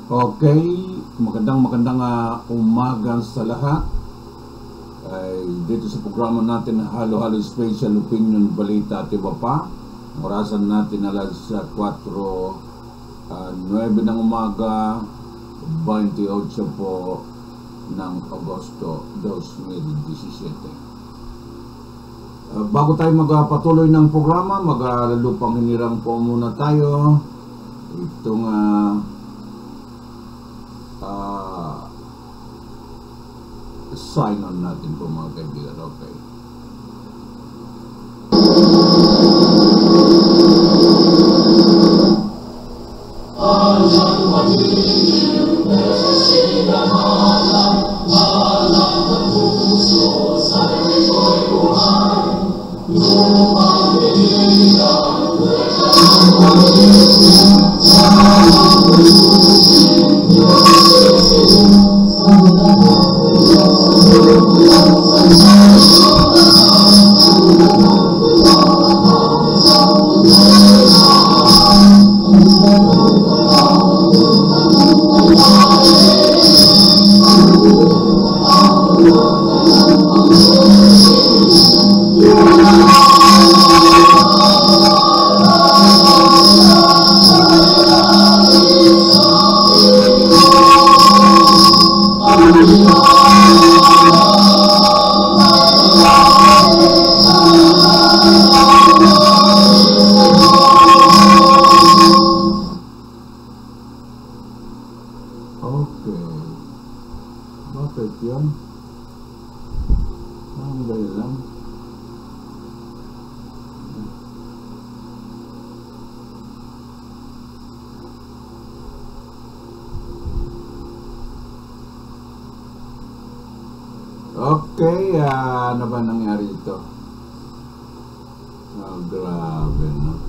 Okay, magandang umaga sa lahat. Dito sa programa natin Halo-Halo Special Opinion Balita at iba pa. Orasan natin alas 4:09 ng umaga, 28 po ng Agosto 2017. Bago tayo magpatuloy ng programa, maglalupang hinirang po muna tayo. Itong sign on natin po mga kaibigan. Okay. Okay, ano ba nangyari ito? Grabe, no?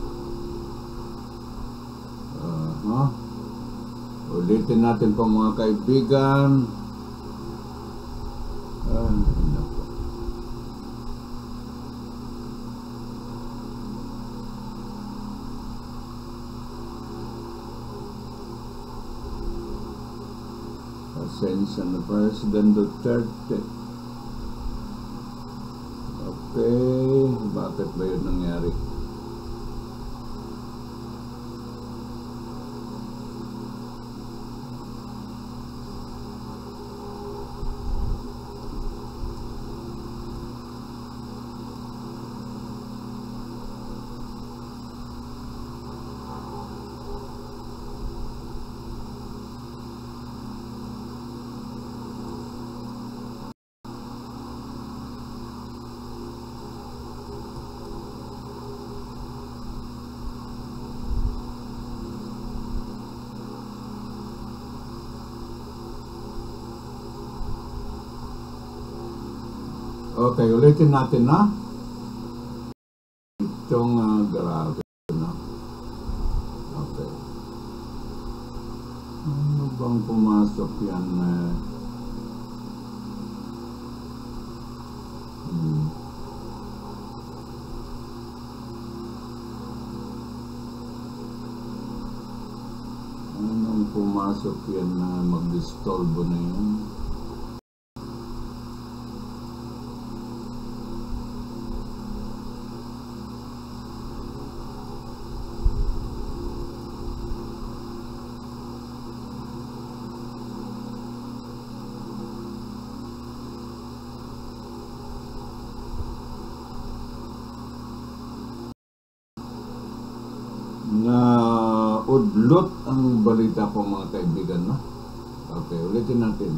Ulitin natin po mga kaibigan. Nako. Pasensya na President Duterte. Okay, bakit ba yun nangyari? Okay, ulitin natin na. Itong grabe na. Okay. Ano bang pumasok yan? Anong pumasok yan na mag-disturbo na yan? Na udlot ang balita po mga kaibigan, no? Okay, ulitin natin.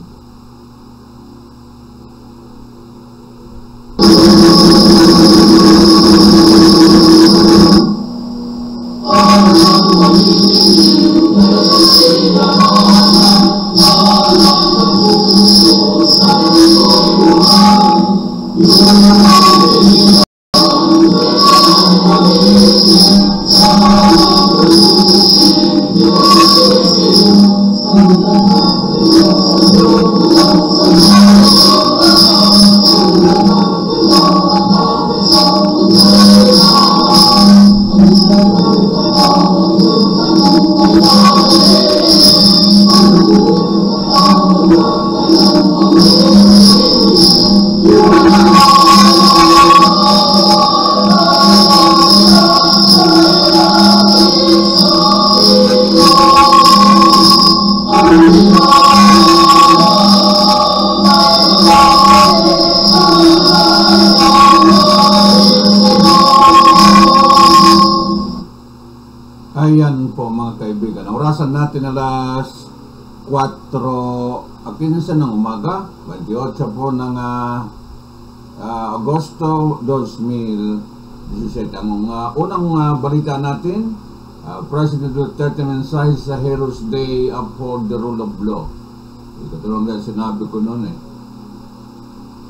kaibigan. Orasan natin alas 4:15 ng umaga, 28 po ng Agosto 2017. Ang unang balita natin, President Duterte mensahe sa Heroes Day, uphold the rule of law. Ito talaga sinabi ko noon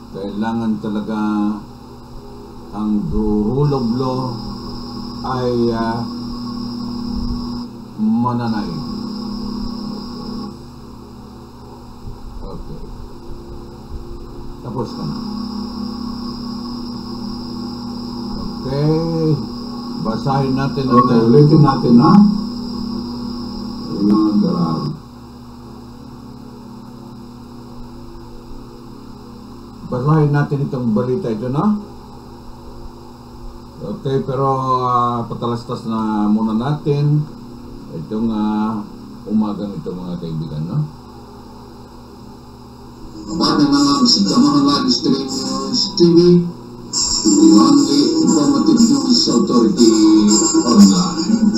kailangan talaga ang rule of law ay mananay. Okay. Tapos na. Okay. Basahin natin. Okay, ulitin natin na. Basahin natin itong balita ito, no? Okay, pero patalastas na muna natin itong umagang ito, mga kaibigan, no? Mga AbsDamahan'sLive-TV, the only informative news authority online.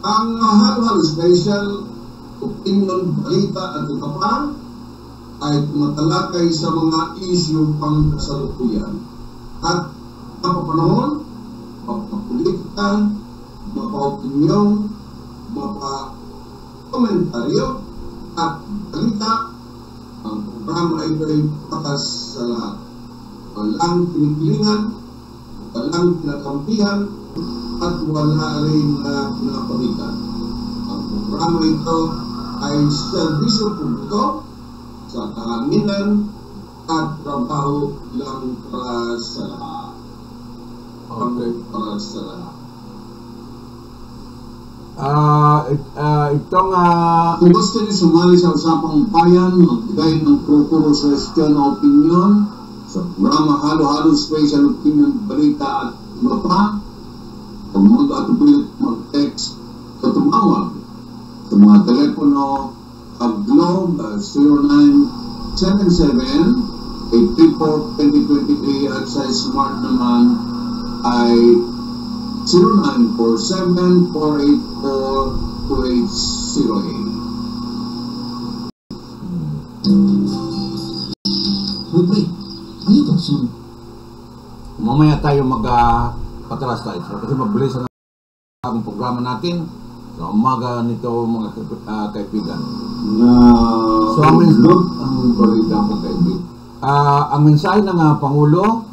Ang halo-halo special opinion, balita at utapang ay tumatalakay sa mga issue pang kasalukuyan at mapapanahon, mapapolitika, mapaopinyon, mapakomentaryo at balita. Ang programa ay patas sa lahat. Walang pinipilingan, walang pinakampihan, at wala rin na pinapalikan. Ang programa ito ay serbisyo publiko sa kahanginan at trabaho lang para sa lahat. Para sa lahat. Kung gusto niyo sumali sa usapang bayan, magbigay ng propuro suggestion o opinion sa programa Halo-Halo Special Opinion, Balita at iba pa, kung mag-text o tumawag sa mga telepono Globe 0977-834-2023 at sa smart naman ay 0947-484-2808. Wait, ano ito? Sorry. Mamaya tayo mag-patalas tayo kasi mabilis ang programa natin sa umaga nito, mga kaibigan. So ang balita po, kaibigan. Ang mensahe ng Pangulo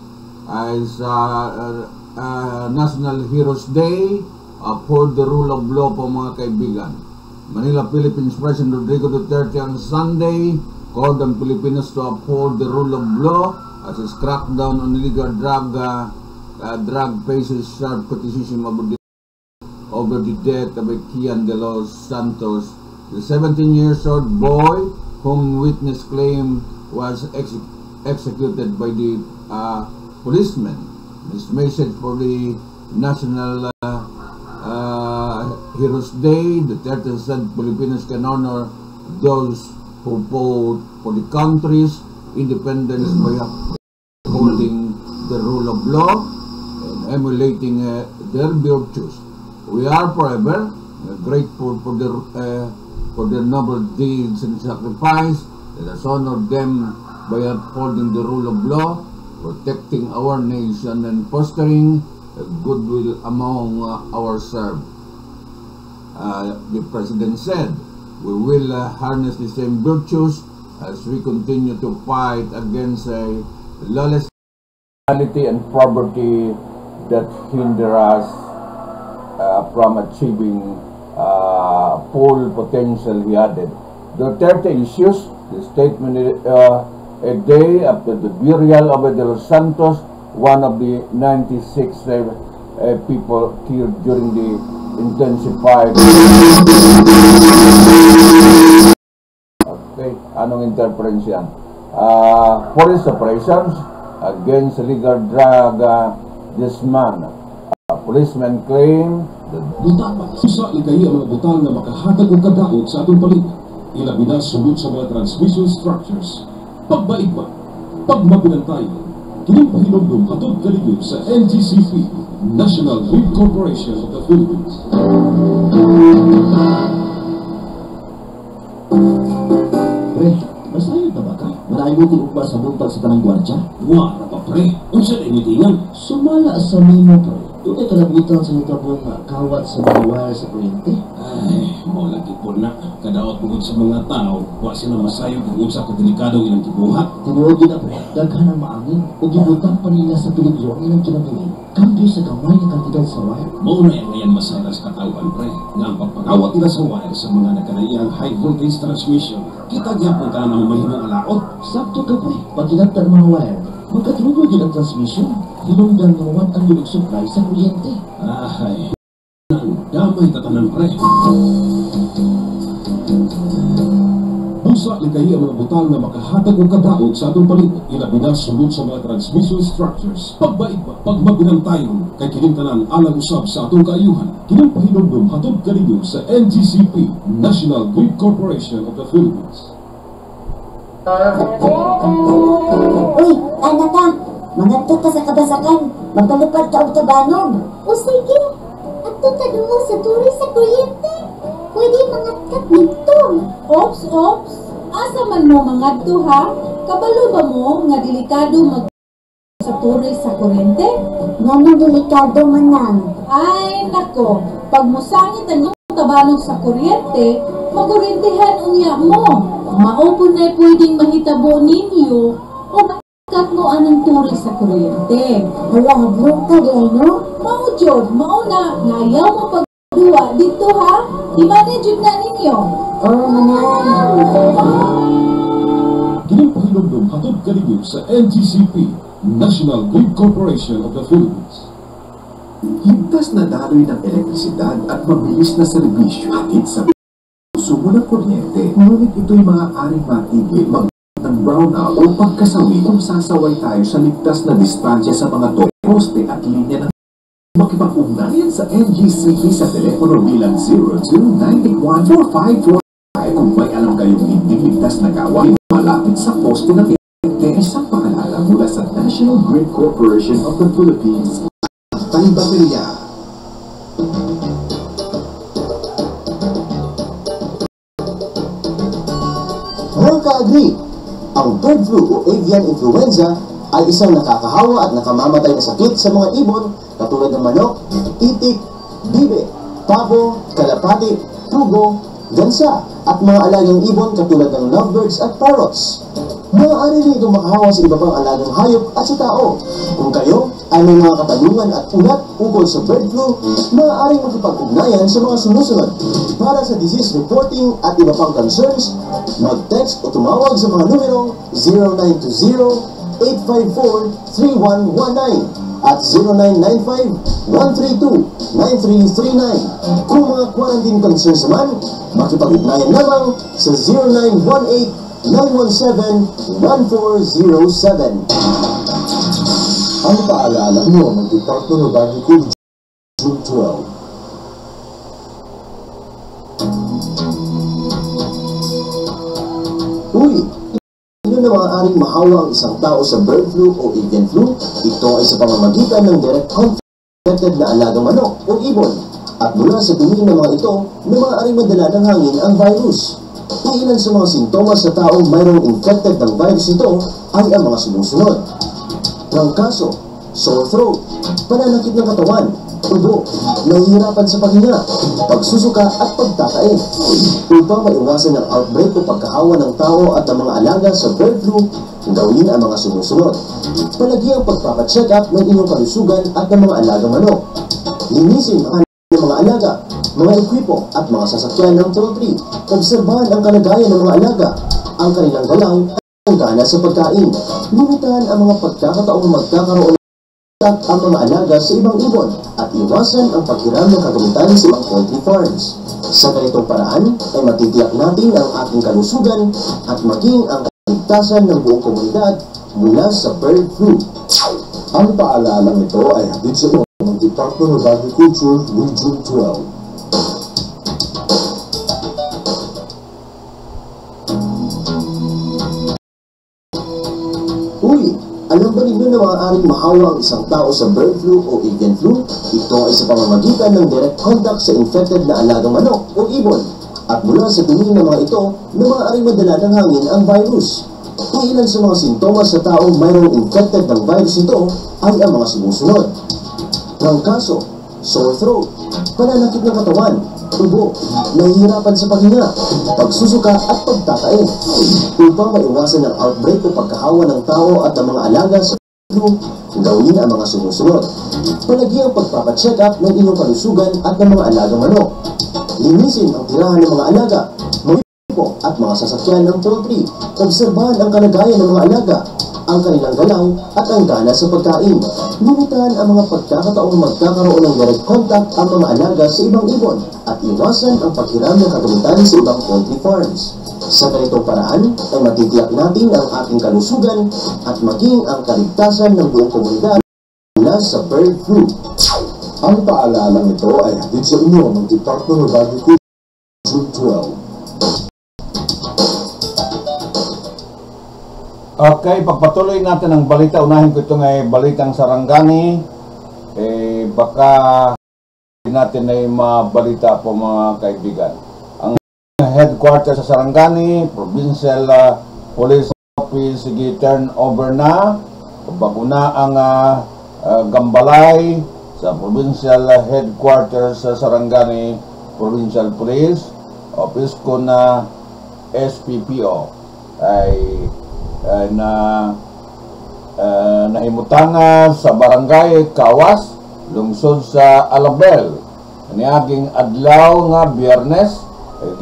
ay sa National Heroes Day, uphold the rule of law po, mga kaibigan. Manila, Philippines President Rodrigo Duterte on Sunday called on Filipinos to uphold the rule of law as his crackdown on illegal drug faces sharp criticism over the death of Kian de los Santos, the 17-year-old boy whom witness claim was executed by the policeman. This message for the National Heroes Day. Duterte said Filipinos can honor those who fought for the country's independence by upholding the rule of law and emulating their virtues. We are forever grateful for their noble deeds and sacrifice. Let us honor them by upholding the rule of law, protecting our nation, and fostering goodwill among ourselves. The President said, we will harness the same virtues as we continue to fight against lawlessness and poverty that hinder us from achieving full potential, he added. Duterte issues the statement a day after the burial of De Los Santos, one of the 96 people killed during the intensified. Okay, anong interference yan? Police operations against illegal drug disman. Policemen claim that butang susa ikay ang mga butang na makahatag og kadaot sa atong paligid. Ilabi na sulod sa mga transmission structures. Pagbaigma, pagmapinantay, kining pahinumdum hatod kaligid sa NGCP. National Grid Corporation of the Philippines. Pre, masayod na ba ka? Malayo ba sa buntag sa tanang gwardya? Wala pa pre, unsa na imitingan? Sumala sa mimo, pre. Doon ay kalabutan sa hitabong kawat sa mga wire sa kuryente. Ay, mo lagi po na. Kadaot bukod sa mga tao, wa sila masayo kung unsa ka delikado ilang gibuhat. Tinuod na, pre. Daghan ang maangin o gibutang pa nila sa peligro ang ilang kinabili. Kambyo sa gamay na kantidad sa wire. Mao na yung ngayon masayra sa katawan pre. Nga ang pagpangawat nila sa wire sa mga nagkanaiyang high voltage transmission. Kita gyapon ka na mahimong alaot. Sakto ka, pre. Pag ginagtan ang mga wire, magkatrubo din ang transmission. Hinungdan naman ang ulig supply sa kuryente. Ay, damay tatanan pre. Busa ni kayo ang mga butang na makahatag ng kadaog sa atong palibot. Ilabina sulod sa mga transmission structures. Pagbaig ba, pagmabilang tayo, kay kinintanan alang usab sa atong kaayuhan. Kinapahinumdum hatod kaninyo sa NGCP, National Grid Corporation of the Philippines. Uy, anak ka! Mangadto ka sa kabasakan, magpalupad ka og tabanog. O sige, adto ka dungo sa turi sa kuryente. Pwede mangatkat dito. Ops, asa man mo mangadto ha? Kabalo ba mo nga delikado mag sa turi sa kuryente? Nga delikado man lang. Ay, nako, pag musangit ang iyong tabanog sa kuryente, makurentehan unya mo. Maupon na'y pwedeng mahitabo ninyo o kat mo anong turi sa kuryente. Hala, hadlong ka di no? Mao jud, mao na, ngayaw mo pagduwa dito ha? I-manage na ninyo. Oo, manan. Kinapahinumdum hatod kaninyo sa NGCP, National Grid Corporation of the Philippines. Higtas na daloy ng elektrisidad at mabilis na serbisyo hatid sa konsumo ng kuryente. Ngunit ito'y maaaring matigil ng brownout o pagkasawi kung sasaway tayo sa ligtas na distansya sa mga poste at linya ng makipag-ugnayan sa NGCP sa telepono bilang 02-981-4545. Kung may alam kayong hindi ligtas na gawain malapit sa poste ng isang paalala mula sa National Grid Corporation of the Philippines. Tayong baterya. More ka-agree, ang bird flu o avian influenza ay isang nakakahawa at nakamamatay na sakit sa mga ibon katulad ng manok, itik, bibe, pabo, kalapati, pugo, gansa, at mga alagang ibon katulad ng lovebirds at parrots. Maaari rin itong makahawa sa iba pang alagang hayop at sa tao. Kung kayo ay may mga katanungan at ulat ukol sa bird flu, maaaring makipag-ugnayan sa mga sumusunod. Para sa disease reporting at iba pang concerns, mag-text o tumawag sa mga numerong 0920-854-3119 at 0995-132-9339. Kung mga quarantine concerns naman, makipag-ugnayan lamang sa 0918-917-1407. Ang paalala mo ng Department of Agriculture, June 12. Uy! Ito na maaaring mahawa ang isang tao sa bird flu o avian flu. Ito ay sa pamamagitan ng direct contact na alagang manok o ibon. At mula sa dumi ng mga ito na maaaring madala ng hangin ang virus. Iilan sa mga sintomas sa taong mayroong infected ng virus ito ay ang mga sumusunod. Trangkaso, sore throat, pananakit ng katawan, ubo, nahihirapan sa paghinga, pagsusuka at pagtatae. Upang maiwasan ang outbreak o pagkahawa ng tao at ng mga alaga sa bird flu, gawin ang mga sumusunod. Palagi ang pagpapacheck up ng inyong kalusugan at ng mga alagang manok. Linisin ang ng mga alaga, mga ekwipo at mga sasakyan ng poultry. Obserbahan ang kalagayan ng mga alaga, ang kanilang galaw at ang gana sa pagkain. Limitahan ang mga pagkakataong magkakaroon at ang mga alaga sa ibang ibon at iwasan ang paghiram ng kagamitan sa ibang poultry farms. Sa ganitong paraan ay matitiyak natin ang ating kalusugan at maging ang kaligtasan ng buong komunidad mula sa bird flu. Ang paalalang ito ay hatid sa iyo ng Department of Agriculture, Region 12. Uy! Alam ba ninyo Paano na maaaring mahawa ang isang tao sa bird flu o avian flu? Ito ay sa pamamagitan ng direct contact sa infected na alagang manok o ibon. At mula sa dumi ng mga ito na maaaring madala ng hangin ang virus. Kung ilan sa mga sintomas sa taong mayroong infected ng virus ito ay ang mga sumusunod. Trangkaso, sore throat, pananakit ng katawan, tubo, nahihirapan sa paghinga, pagsusuka at pagtatae. Upang maiwasan ang outbreak o pagkahawa ng tao at ng mga alaga sa flu, gawin ang mga sumusunod. Palagi ang pagpapacheck up ng inyong kalusugan at ng mga alagang manok. Linisin ang tirahan ng mga alaga, mga ipo at mga sasakyan ng poultry. Obserbahan ang kalagayan ng mga alaga, ang kanilang galaw at ang gana sa pagkain. Limitahan ang mga pagkakataong magkakaroon ng direct contact ang mga alaga sa ibang ibon at iwasan ang paghiram ng kagamitan sa ibang poultry farms. Sa ganitong paraan ay matitiyak natin ang ating kalusugan at maging ang kaligtasan ng buong komunidad mula sa bird flu. Ang paalalang ito ay hatid sa inyo ng Department of Agriculture June 12. Okay, pagpatuloy natin ang balita. Unahin ko ito ngay balitang Sarangani. Baka natin ay mabalita po mga kaibigan. Ang headquarters sa Sarangani, Provincial Police Office, sige turnover na. Bago na ang gambalay sa Provincial Headquarters sa Sarangani Provincial Police Office ko na SPPO ay naimutanga sa barangay Kawas, lungsod sa Alabel. Niaging adlaw nga Biyernes,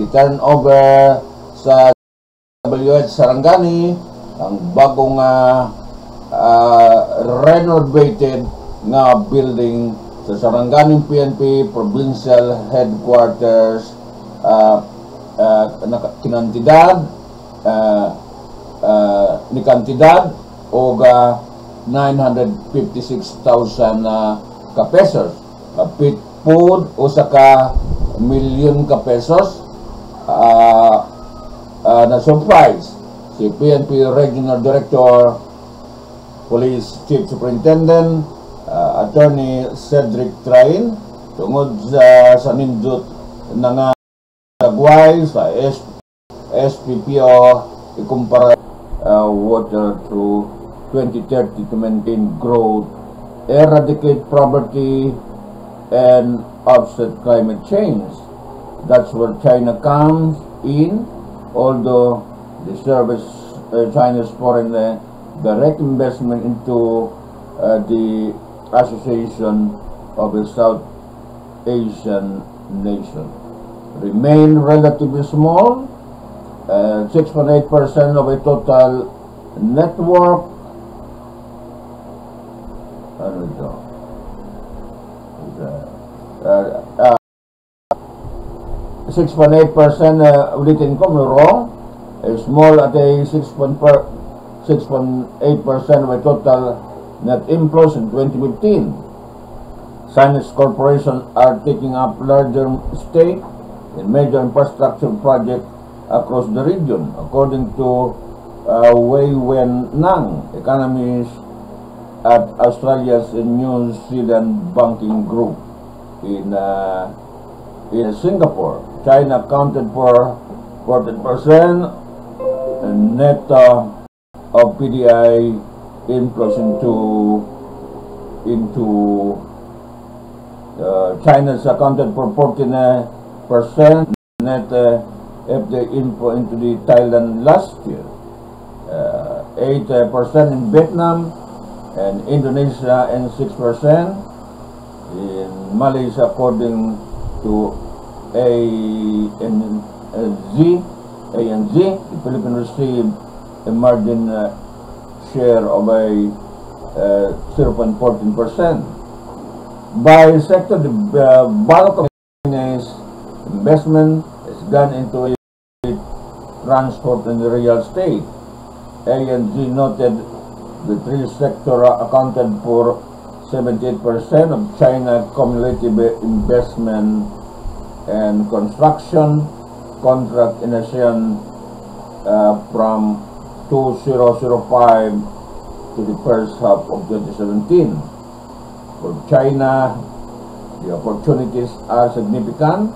gi-turn over sa WH Sarangani ang bagong renovated nga building sa Sarangani PNP Provincial Headquarters, kinantidad ni kantidad o 956,000 ka pesos. Pit food o saka milyon ka pesos. Na surprise si PNP Regional Director, Police Chief Superintendent Attorney Cedric Train tungod sa nindot na nga sagway sa SPPO ikumpara water to 2030 to maintain growth, eradicate poverty, and offset climate change. That's where China comes in, although the service China's foreign direct investment into the Association of the South Asian Nation remain relatively small. 6.8% of a total network. Ano ito? 6.8% ulitin ko, wrong. Small at a 6.8% of a total net inflows in 2015. Chinese corporations are taking up larger stake in major infrastructure projects across the region, according to Wei Wen Nang, economist at Australia's New Zealand banking group in Singapore. China accounted for 40% net of PDI inflows into China's accounted for 14% net FDI info into the Thailand last year, 8% in Vietnam and Indonesia, and 6% in Malaysia, according to ANZ. The Philippines received a margin share of a 0.14%. By sector, the bulk of Chinese investment has gone into transport and real estate. ANZ noted the three sectors accounted for 78% of China cumulative investment and construction contract in ASEAN from 2005 to the first half of 2017. For China, the opportunities are significant.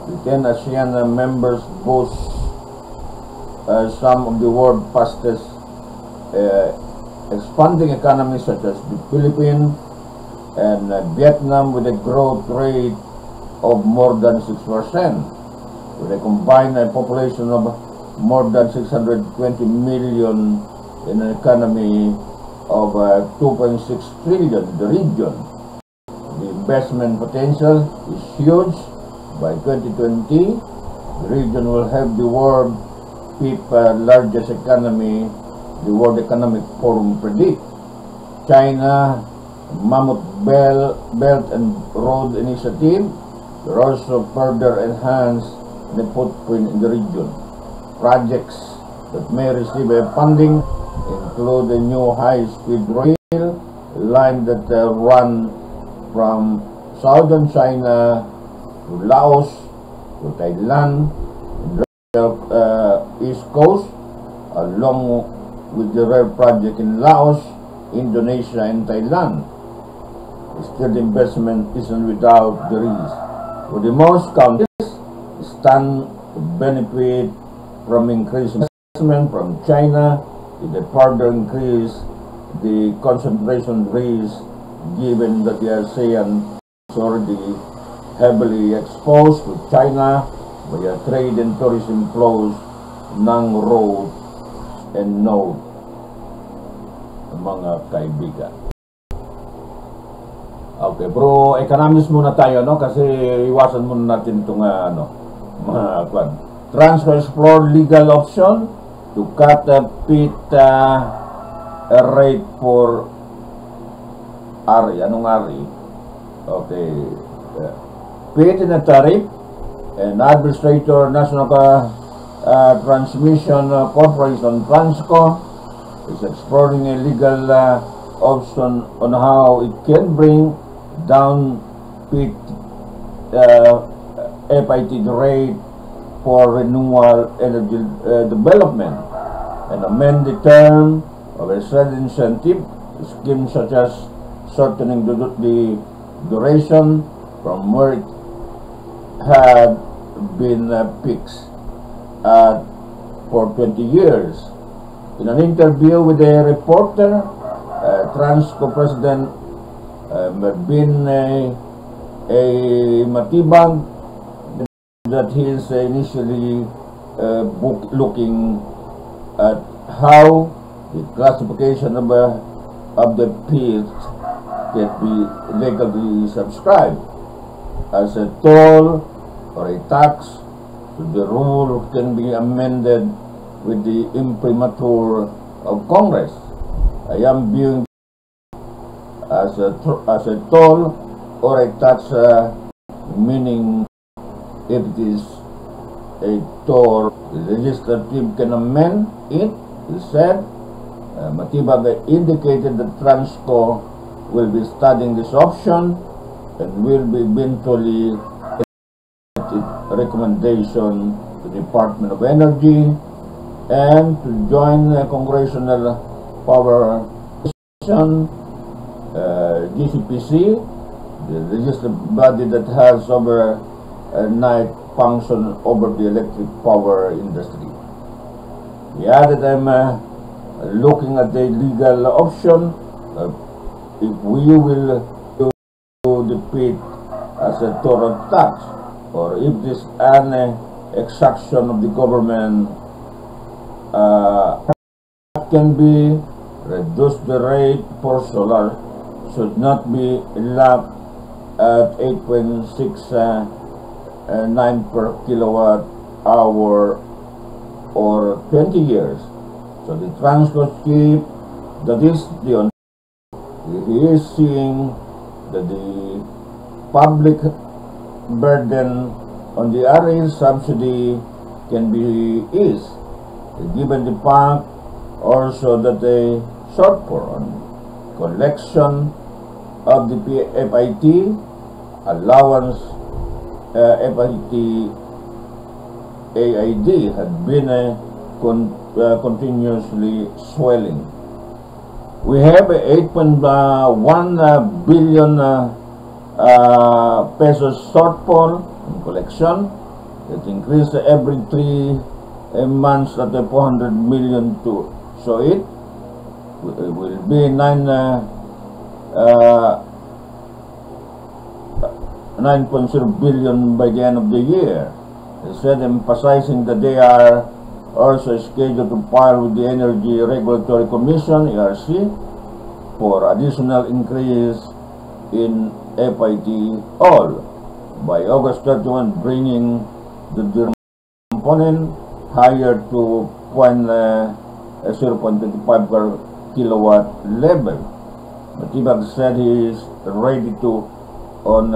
The 10 ASEAN members boast some of the world's fastest expanding economies, such as the Philippines and Vietnam, with a growth rate of more than 6%, with a combined population of more than 620 million in an economy of 2.6 trillion in the region. The investment potential is huge. By 2020, the region will have the world's fifth largest economy, the World Economic Forum predict. China, Mammoth Belt and Road Initiative will also further enhance the footprint in the region. Projects that may receive funding include a new high-speed rail line that run from southern China to Laos to Thailand and the East Coast, along with the rail project in Laos, Indonesia, and Thailand. Still, the investment isn't without the risk. For the most countries stand to benefit from increased investment from China, it will further increase the concentration risk, given that the ASEAN is already heavily exposed to China via trade and tourism flows ng road and node, mga kaibigan. Okay, pero economics muna tayo, no? Kasi iwasan muna natin itong mga transfer explore legal option to cut pit rate for RE. Anong RE? Okay. Pit in a tariff, and Administrator National Transmission Corporation Transco is exploring a legal option on how it can bring down pit FIT rate for renewable energy development, and amend the term of a certain incentive scheme, such as shortening the duration from where it had been fixed at for 20 years. In an interview with a reporter, Transco President Mervin Matibang that he is initially looking at how the classification of the pit can be legally subscribed as a toll or a tax. So the rule can be amended with the imprimatur of Congress. I am viewing as a toll or a tax, meaning if it is a toll, the legislative can amend it, he said. Matibag indicated that Transco will be studying this option and will be eventually recommendation to the Department of Energy and to join Congressional Power Commission, GCPC, the legislative body that has overnight function over the electric power industry. He added, I'm looking at the legal option if we will do the pit as a total tax, or if this an exaction of the government can be reduced. The rate for solar should not be locked at 8.69 per kilowatt hour or 20 years. So the Transco chief, that is the he is seeing that the public burden on the RE subsidy can be eased, given the fact also that the shortfall on collection of the FIT allowance, FIT AID had been continuously swelling. We have a 8.1 billion pesos shortfall in collection. It increased every 3 months at 400 million to so it will be 9.0 billion by the end of the year. They said, emphasizing that they are also scheduled to file with the Energy Regulatory Commission, ERC, for additional increase in FIT all by August 31, bringing the component higher to 0.25 per kilowatt level. Matibag said he is ready to on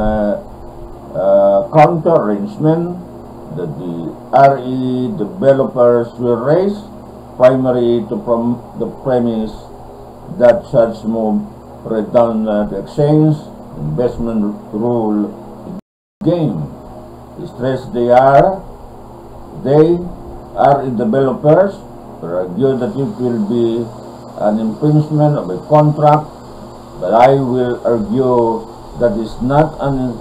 counter arrangement that the RE developers will raise, primary to the premise that such move return to exchange investment rule game. He stressed they are developers argue that it will be an infringement of a contract, but I will argue that is not an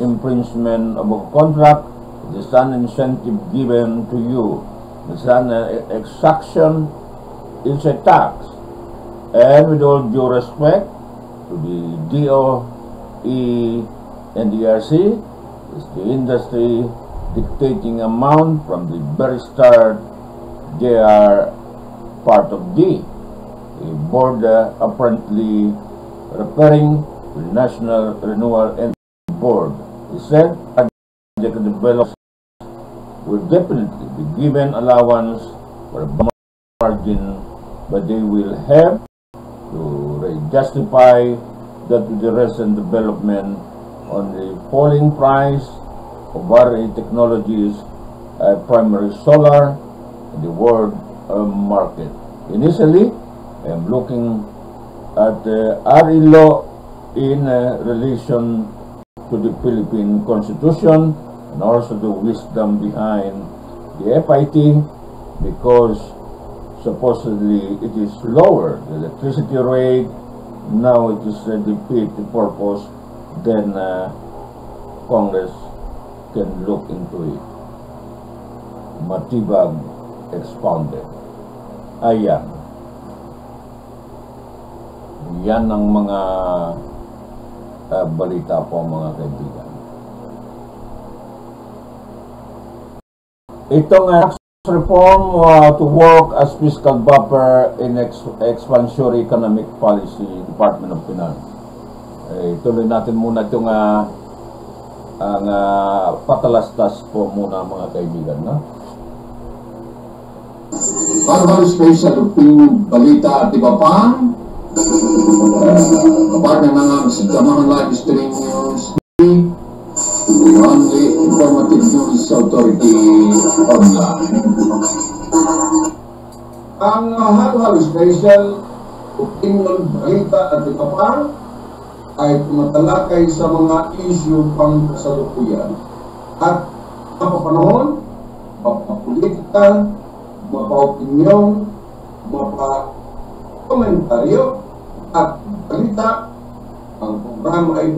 infringement of a contract. It is an incentive given to you. It's an exaction. It's a tax. And with all due respect to the DOE and the ERC, it's the industry dictating amount from the very start. They are part of the board apparently referring to the National Renewal Energy Board. He said the developers will definitely be given allowance for a margin, but they will have to justify that with the recent development on the falling price of battery technologies, primary solar in the world market. Initially, I am looking at the RE law in relation to the Philippine Constitution and also the wisdom behind the FIT, because supposedly it is lower the electricity rate. Now it is defeat the purpose. Then Congress can look into it. Matibag expounded. Ayan. Yan ang mga balita po, mga kaibigan. Itong tax reform to work as fiscal buffer in expansionary economic policy, Department of Finance. Tuloy natin muna itong ang patalastas po muna, mga kaibigan, no? Para special opinion, balita at iba pa, kapag ng AbsDamahan'sLive-TV News, only informative news authority online. Ang halo-halo special opinion, balita at iba pa ay tumatalakay sa mga issue pang kasalukuyan at mapapanahon, mapapolitika, mapa-opinyon, mapa-komentaryo at balita. Ang programa ay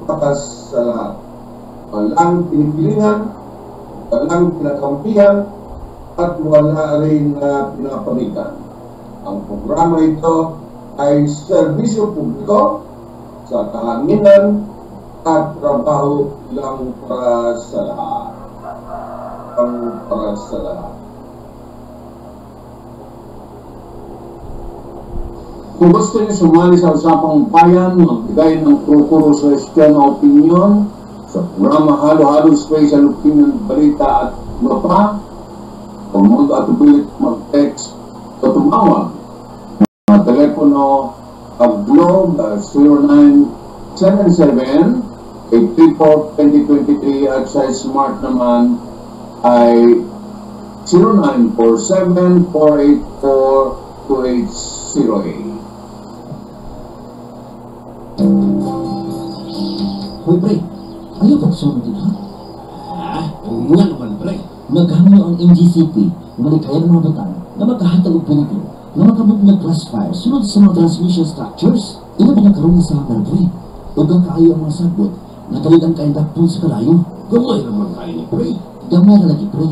patas sa lahat. Walang pinipilingan, walang kinakampihan, at wala rin pinapanikan. Ang programa ito ay serbisyo publiko sa kahanginan at trabaho lang para sa lahat. Para sa lahat. Kung gusto niyo sumali sa usapang bayan, magbigay ng kuro suggestion o opinion sa programa Halo-Halo Special Opinion, Balita at iba pa, kung mag-atubilit mag-text o tumawag na telepono AbGlobe 0977-834-2023 at sa smart naman ay 0947-484-2808. Hoy, pre, ayaw ba gusto dito, ha? Oo nga naman, pre. Naghanyo ang NGCP, malikaya ng mga batang na magkahatag og peligro na makabog na crossfire sunod sa mga transmission structures. Ila binakaroon sa pre. Ugang kaayo ang mga sagbot na kaligang kaindakpon sa kalayo. Gamay naman kayo ni Pre. Gamay na lagi pre.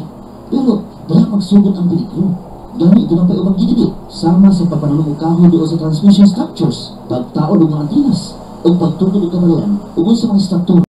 Pero dala magsugod ang peligro. Gani ito na pa ibang gidibit sama sa pagpanunong kahoy doon sa transmission structures, pagtaon ng mga antinas, o pagtugod ng kamalayan, ugol sa mga struktura.